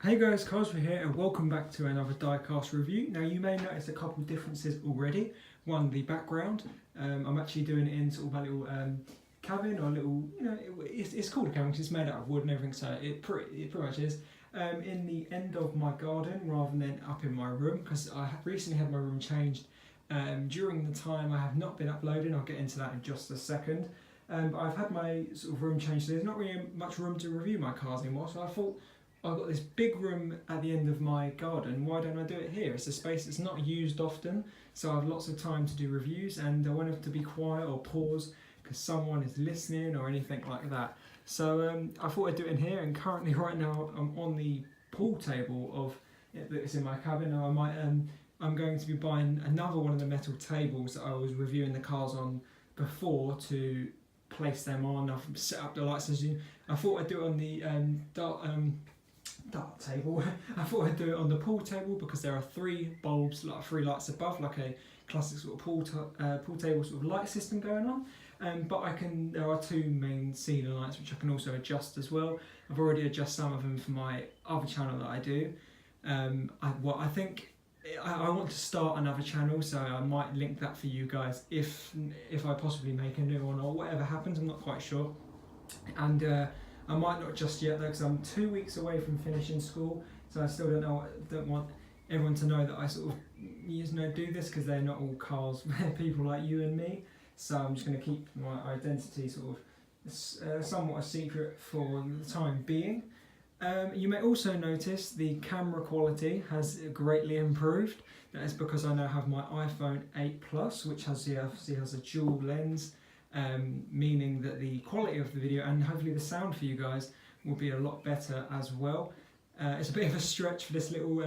Hey guys, Cosby here and welcome back to another diecast review. Now you may notice a couple of differences already. One, the background. I'm actually doing it in sort of a little cabin or a little, it's called a cabin because it's made out of wood and everything, so it pretty much is. In the end of my garden rather than up in my room, because I have recently had my room changed during the time I have not been uploading. I'll get into that in just a second. But I've had my sort of room changed, so there's not really much room to review my cars anymore, so I thought I've got this big room at the end of my garden, why don't I do it here? It's a space that's not used often, so I have lots of time to do reviews, and I want it to be quiet or pause because someone is listening or anything like that. So I thought I'd do it in here, and currently right now I'm on the pool table of that's in my cabin. Now I'm going to be buying another one of the metal tables that I was reviewing the cars on before to place them on. I've set up the lights as you. I thought I'd do it on the dart table. I thought I'd do it on the pool table because there are three bulbs, like three lights above, like a classic sort of pool table sort of light system going on. But there are two main ceiling lights which I can also adjust as well. I've already adjusted some of them for my other channel that I do. I think I want to start another channel, so I might link that for you guys if I possibly make a new one or whatever happens. I'm not quite sure. And I might not just yet though, because I'm 2 weeks away from finishing school, so I still don't want everyone to know that I sort of do this, because they're not all cars people like you and me. So I'm just going to keep my identity sort of somewhat a secret for the time being. You may also notice the camera quality has greatly improved. That is because I now have my iPhone 8 Plus, which has a dual lens. Meaning that the quality of the video and hopefully the sound for you guys will be a lot better as well. It's a bit of a stretch for this little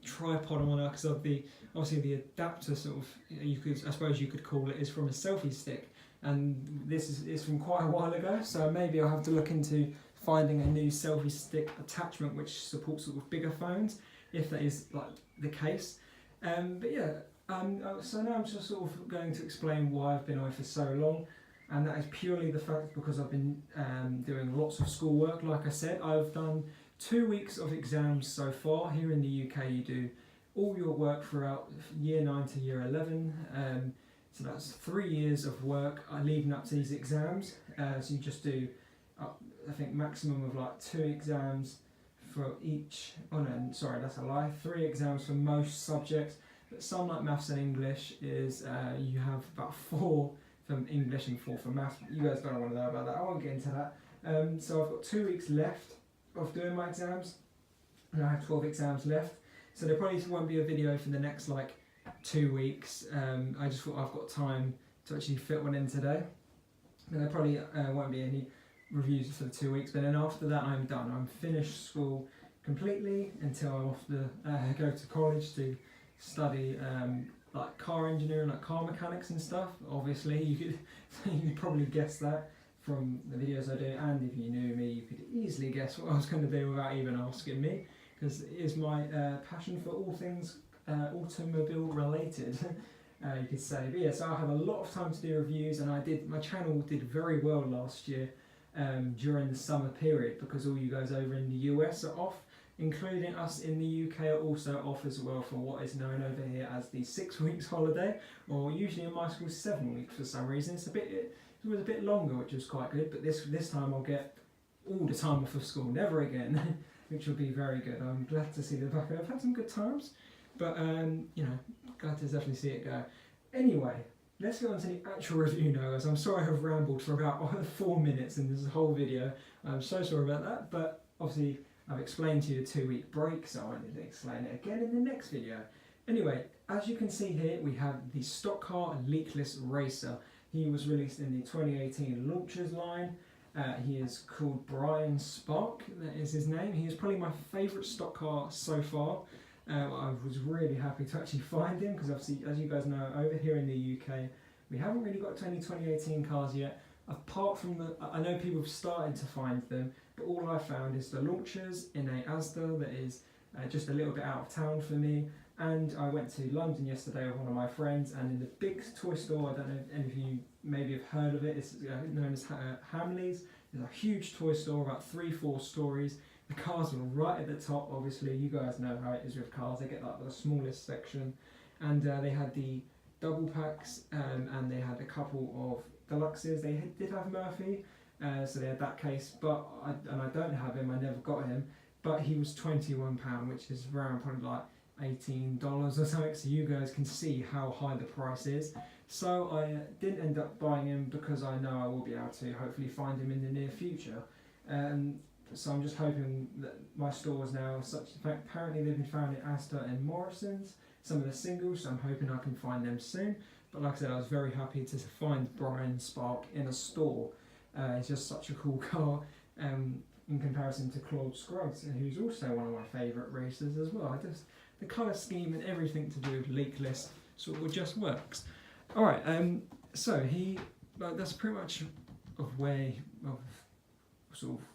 tripod I'm on, because of obviously the adapter sort of, I suppose you could call it, is from a selfie stick, and this is from quite a while ago, so maybe I'll have to look into finding a new selfie stick attachment which supports sort of bigger phones, if that is like the case. But yeah. So now I'm just sort of going to explain why I've been away for so long, and that is purely the fact because I've been doing lots of schoolwork. Like I said, I've done 2 weeks of exams so far. Here in the UK you do all your work throughout year 9 to year 11, so that's 3 years of work leading up to these exams. So you just do, I think, maximum of like 2 exams for each, oh no, sorry, that's a lie, 3 exams for most subjects. But some, like maths and English, is you have about 4 from English and 4 for maths. You guys don't want to know about that, I won't get into that. So I've got 2 weeks left of doing my exams, and I have 12 exams left. So there probably won't be a video for the next like 2 weeks. I just thought I've got time to actually fit one in today. And there probably won't be any reviews for the 2 weeks, but then after that I'm done. I'm finished school completely until I'm off to go to college to study like car engineering, like car mechanics and stuff. Obviously you could probably guess that from the videos I do, and if you knew me you could easily guess what I was going to do without even asking me, because it is my passion for all things automobile related. You could say. But yeah, so I have a lot of time to do reviews, and my channel did very well last year during the summer period, because all you guys over in the US are off, including us in the UK are also off as well for what is known over here as the 6 weeks holiday, or usually in my school 7 weeks for some reason. It was a bit longer, which was quite good, but this time I'll get all the time off of school, never again, which will be very good. I'm glad to see the back. I've had some good times, but glad to definitely see it go. Anyway, let's get on to the actual review now, guys. I'm sorry I've rambled for about 4 minutes in this whole video. I'm so sorry about that, but obviously I've explained to you the 2 week break, so I won't need to explain it again in the next video. Anyway, as you can see here, we have the stock car LeakLess Racer. He was released in the 2018 Launchers line. He is called Brian Spark, that is his name. He is probably my favourite stock car so far. I was really happy to actually find him, because obviously, as you guys know, over here in the UK, we haven't really got any 2018 cars yet. Apart from I know people have started to find them, but all I found is the Launchers in a Asda that is just a little bit out of town for me. And I went to London yesterday with one of my friends, and in the big toy store, I don't know if any of you maybe have heard of it, it's known as Hamleys. It's a huge toy store, about 3-4 stories. The cars were right at the top. Obviously, you guys know how it is with cars. They get like the smallest section, and they had the double packs, and they had a couple of deluxes. They did have Murphy, so they had that case, but I don't have him. I never got him, but he was £21, which is around probably like $18 or something. So you guys can see how high the price is. So I didn't end up buying him because I know I will be able to hopefully find him in the near future. So I'm just hoping that my stores now are such. In fact, apparently they've been found in Asda and Morrison's, some of the singles, so I'm hoping I can find them soon. But like I said, I was very happy to find Brian Spark in a store. It's just such a cool car in comparison to Claude Scruggs, who's also one of my favourite racers as well. The colour scheme and everything to do with LeakLess sort of just works. Alright, so that's pretty much sort of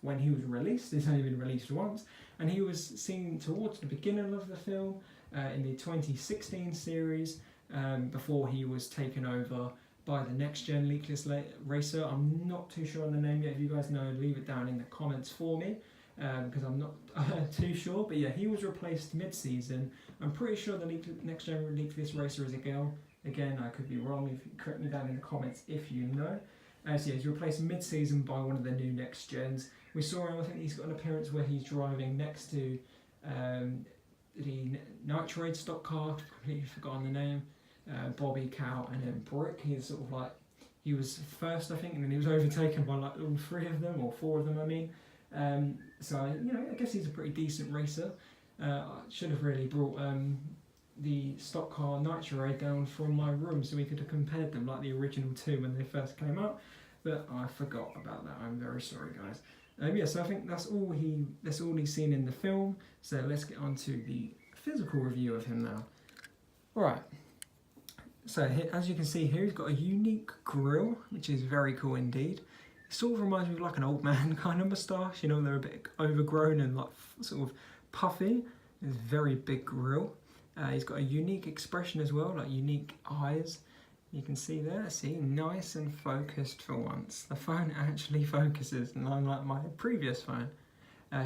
when he was released. He's only been released once, and he was seen towards the beginning of the film in the 2016 series, before he was taken over by the next gen LeakLess racer. I'm not too sure on the name yet. If you guys know, leave it down in the comments for me, because I'm not too sure. But yeah, he was replaced mid-season. I'm pretty sure the next gen LeakLess racer is a girl. Again, I could be wrong. If you correct me down in the comments if you know. So yeah, he's replaced mid-season by one of the new next gens. We saw him. I think he's got an appearance where he's driving next to the Nitroid stock car. Completely forgotten the name. Bobby, Cal, and then Brick. He's sort of like, he was first, I think, and then he was overtaken by like all three of them, or four of them, I mean. So I guess he's a pretty decent racer. I should have really brought the stock car Nitroid down from my room so we could have compared them like the original two when they first came out, but I forgot about that. I'm very sorry, guys. Yeah, so I think that's all he's seen in the film. So let's get on to the physical review of him now. Alright, so here, as you can see here, he's got a unique grille, which is very cool indeed. It sort of reminds me of like an old man kind of moustache, they're a bit overgrown and like sort of puffy. It's a very big grille. He's got a unique expression as well, like unique eyes. You can see there, nice and focused for once. The phone actually focuses, and unlike my previous phone.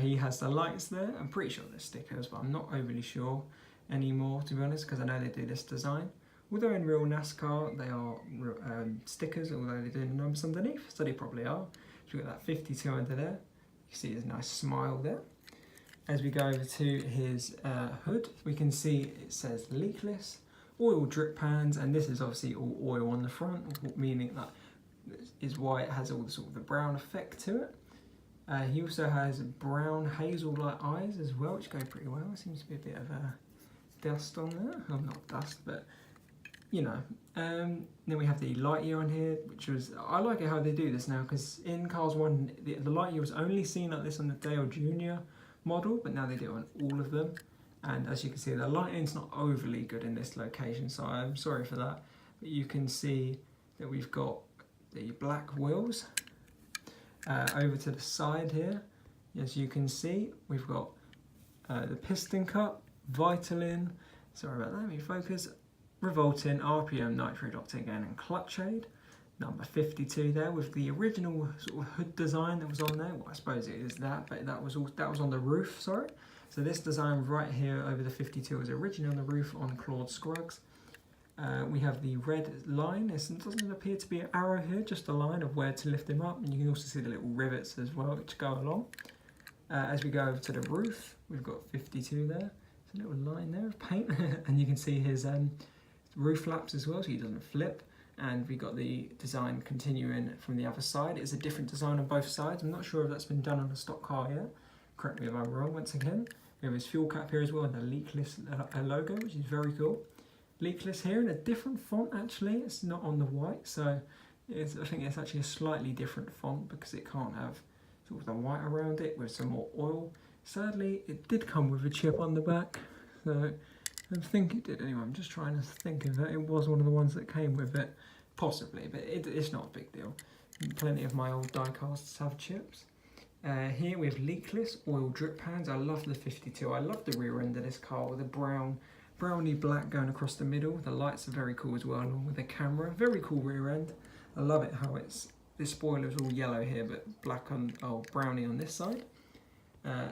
He has the lights there. I'm pretty sure they're stickers, but I'm not overly sure anymore, to be honest, because I know they do this design. Although in real NASCAR, they are stickers, although they do the numbers underneath, so they probably are. So we've got that 52 under there. You see his nice smile there. As we go over to his hood, we can see it says LeakLess, oil drip pans, and this is obviously all oil on the front, meaning that is why it has all the sort of the brown effect to it. He also has brown hazel-like eyes as well, which go pretty well. There seems to be a bit of dust on there. Well, not dust, but then we have the light year on here, which was, I like it how they do this now, because in Cars 1, the light year was only seen like this on the Dale Jr. model, but now they do it on all of them. And as you can see, the lighting's not overly good in this location, so I'm sorry for that. But you can see that we've got the black wheels. Over to the side here, as you can see, we've got the piston cup, Vitalin, sorry about that, let me focus, Revolting, RPM, Nitroid Octane again, and clutch aid. Number 52 there with the original sort of hood design that was on there. Well, I suppose it is that, but that was on the roof, sorry. So this design right here over the 52 was originally on the roof on Claude Scruggs. We have the red line. It doesn't appear to be an arrow here, just a line of where to lift him up. And you can also see the little rivets as well which go along. As we go over to the roof, we've got 52 there. There's a little line there of paint. And you can see his roof flaps as well, so he doesn't flip. And we got the design continuing from the other side. It's a different design on both sides. I'm not sure if that's been done on a stock car yet. Correct me if I'm wrong once again. We have his fuel cap here as well and the LeakLess logo, which is very cool. LeakLess here in a different font actually. It's not on the white, so I think it's actually a slightly different font because it can't have sort of the white around it with some more oil. Sadly, it did come with a chip on the back, so I think it did anyway. I'm just trying to think of it. It was one of the ones that came with it, possibly, but it's not a big deal. Plenty of my old diecasts have chips. Here we have LeakLess oil drip pans. I love the 52. I love the rear end of this car with the browny black going across the middle. The lights are very cool as well, along with the camera. Very cool rear end. I love it how this spoiler is all yellow here, but browny on this side.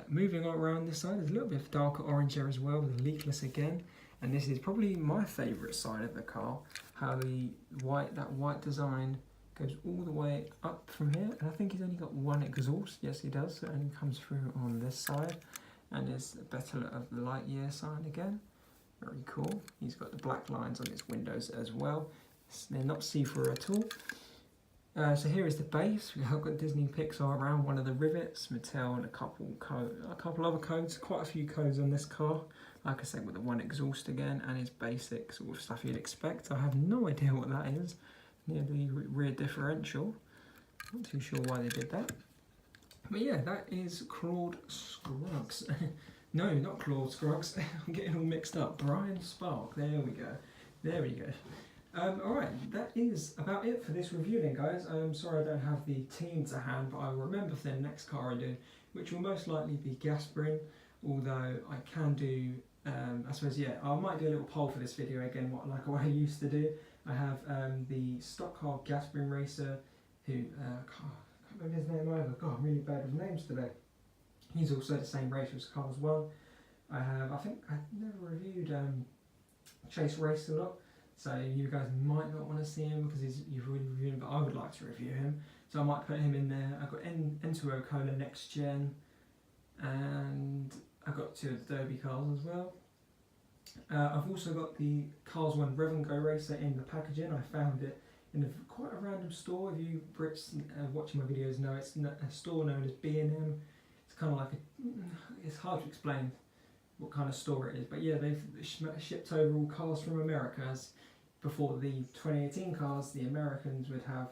Moving on around this side, there's a little bit of darker orange there as well with LeakLess again. And this is probably my favourite side of the car, how that white design goes all the way up from here. And I think he's only got one exhaust. Yes, he does. So it only comes through on this side. And there's a better of the Lightyear sign again. Very cool. He's got the black lines on his windows as well. They're not see-through at all. So here is the base. We've got Disney Pixar around one of the rivets, Mattel, and a couple other codes. Quite a few codes on this car. Like I said, with the one exhaust again, and his basic sort of stuff you'd expect. I have no idea what that is. Near the rear differential. Not too sure why they did that. But yeah, that is Claude Scruggs. No, not Claude Scruggs. I'm getting all mixed up. Brian Spark. There we go. There we go. Alright, that is about it for this review then, guys. I'm sorry I don't have the team to hand, but I will remember for the next car I do, which will most likely be Gasprin, although I can do, I suppose, yeah, I might do a little poll for this video again, like what I used to do. I have the stock car Gasprin racer, who, can't remember his name either. God, I'm really bad with names today. He's also the same racer as Cars 1. I think I never reviewed Chase Race a lot. So you guys might not want to see him because you've already reviewed him, but I would like to review him. So I might put him in there. I've got N2O Cola Next Gen, and I've got 2 of the Derby cars as well. I've also got the Cars 1 Rev and Go Racer in the packaging. I found it in quite a random store. If you Brits watching my videos know, it's a store known as B&M. It's kind of like it's hard to explain what kind of store it is, but yeah, they've shipped over all cars from America. As before the 2018 cars, the Americans would have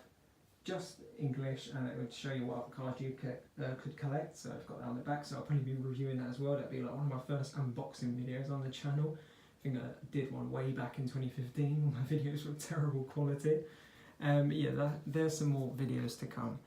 just English, and it would show you what cars you could collect. So I've got that on the back, so I'll probably be reviewing that as well. That'd be like one of my first unboxing videos on the channel. I think I did one way back in 2015. My videos were terrible quality. Yeah, there's some more videos to come.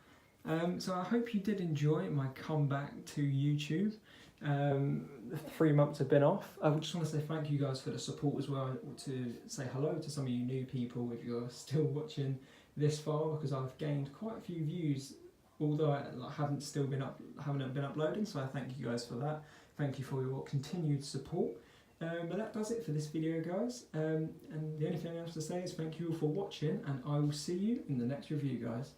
So I hope you did enjoy my comeback to YouTube. The 3 months have been off. I just want to say thank you guys for the support as well, to say hello to some of you new people if you're still watching this far, because I've gained quite a few views, although I haven't been uploading, so I thank you guys for that. Thank you for your continued support. But that does it for this video, guys, and the only thing else to say is thank you all for watching, and I will see you in the next review, guys.